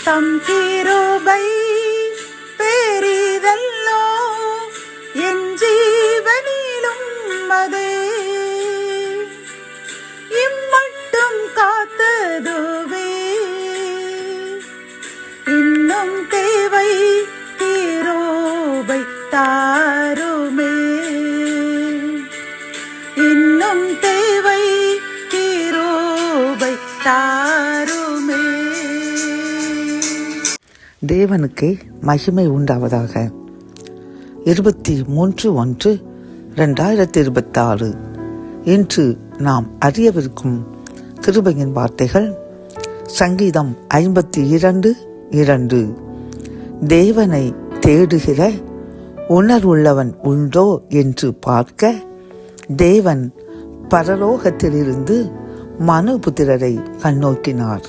தம் கிருபை பெரிதல்லோ என் ஜீவனிலும் அதே இம்மட்டும் காத்ததுவே இன்னும் தேவை கிருபை தாருமே இன்னும் தேவை கிருபை தாருமே. தேவனுக்கே மகிமை உண்டாவதாக. 23/1/2026 இன்று நாம் அறியவிருக்கும் கிருபையின் வார்த்தைகள் சங்கீதம் 52:2. தேவனை தேடுகிற உணர்வுள்ளவன் உண்டோ என்று பார்க்க தேவன் பரலோகத்திலிருந்து மனுபுத்திரரை கண்ணோக்கினார்.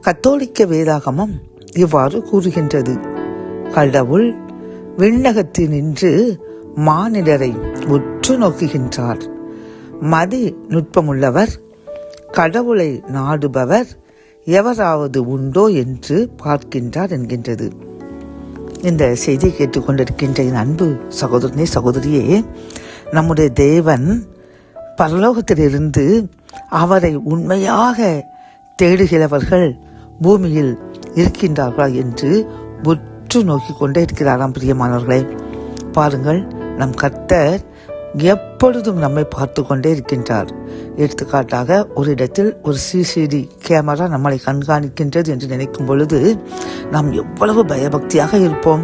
கத்தோலிக்க வேதாகமம் இவ்வாறு கூறுகின்றது: கடவுள் விண்ணகத்தினின்று மானிடரை உற்று நோக்குகின்றார். மதி நுட்பமுள்ளவர், கடவுளை நாடுபவர் எவராவது உண்டோ என்று பார்க்கின்றார் என்கின்றது. இந்த செய்தியை கேட்டுக்கொண்டிருக்கின்ற என் அன்பு சகோதரனே, சகோதரியே, நம்முடைய தேவன் பரலோகத்திலிருந்து அவரை உண்மையாக தேடுகிறவர்கள் பூமியில் இருக்கின்றார்களா என்று உற்று நோக்கி கொண்டே இருக்கிறாராம். பிரியமானவர்களே, பாருங்கள், நம் கர்த்தர் எப்பொழுதும் நம்மை பார்த்து கொண்டே இருக்கின்றார். எடுத்துக்காட்டாக, ஒரு இடத்தில் ஒரு சிசிடி கேமரா நம்மளை கண்காணிக்கின்றது என்று நினைக்கும் பொழுது நாம் எவ்வளவு பயபக்தியாக இருப்போம்.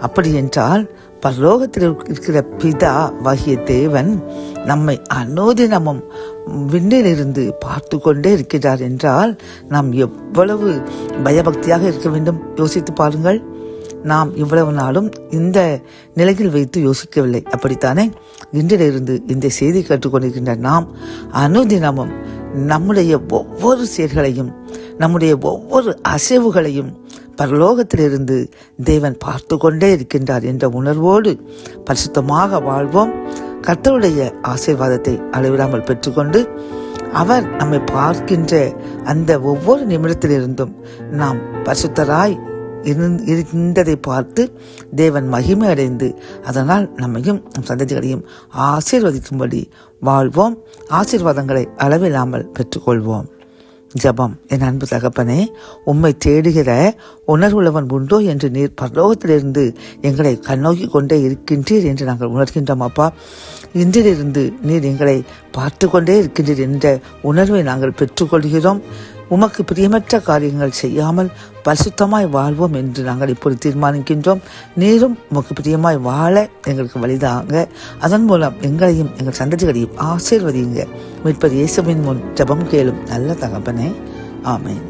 அப்படி என்றால் பரலோகத்தில் இருக்கிற பிதா வாகிய தேவன் நம்மை அனுதினமும் விண்ணிலிருந்து பார்த்து கொண்டே இருக்கிறார் என்றால் நாம் எவ்வளவு பயபக்தியாக இருக்க வேண்டும். யோசித்து பாருங்கள். நாம் இவ்வளவு நாளும் இந்த நிலையில் வைத்து யோசிக்கவில்லை, அப்படித்தானே? இன்றிலிருந்து இந்த செய்தி கேட்டுக்கொண்டிருக்கின்ற நாம் அனுதினமும் நம்முடைய ஒவ்வொரு செயல்களையும், நம்முடைய ஒவ்வொரு அசைவுகளையும் பரலோகத்திலிருந்து தேவன் பார்த்து கொண்டே இருக்கின்றார் என்ற உணர்வோடு பரிசுத்தமாக வாழ்வோம். கர்த்தருடைய ஆசீர்வாதத்தை அளவிடாமல் பெற்றுக்கொண்டு அவர் நம்மை பார்க்கின்ற அந்த ஒவ்வொரு நிமிடத்திலிருந்தும் நாம் பரிசுத்தராய் இருந்ததை பார்த்து தேவன் மகிமை அடைந்து அதனால் நம்மையும் நம் சந்ததிகளையும் ஆசீர்வதிக்கும்படி வாழ்வோம். ஆசீர்வாதங்களை அளவில்லாமல் பெற்றுக்கொள்வோம். ஜபம். என் அன்பு தகப்பனே, உம்மை தேடுகிற உணர்வுள்ளவன் உண்டோ என்று நீர் பரலோகத்திலிருந்து எங்களை கண்ணோக்கி கொண்டே இருக்கின்றீர் என்று நாங்கள் உணர்கின்றோம். அப்பா, இன்றிலிருந்து நீர் எங்களை பார்த்து கொண்டே இருக்கின்றீர் என்ற உணர்வை நாங்கள் பெற்றுக்கொள்கிறோம். உமக்கு பிரியமற்ற காரியங்கள் செய்யாமல் பரிசுத்தமாய் வாழ்வோம் என்று நாங்கள் இப்போது தீர்மானிக்கின்றோம். நீரும் உமக்கு பிரியமாய் வாழ எங்களுக்கு வழிதாங்க. அதன் மூலம் எங்களையும் எங்கள் சந்ததிகளையும் ஆசீர்வதிங்க. மீட்பர் இயேசுவின் முன் ஜெபம் கேளும் நல்ல தகப்பனே. ஆமென்.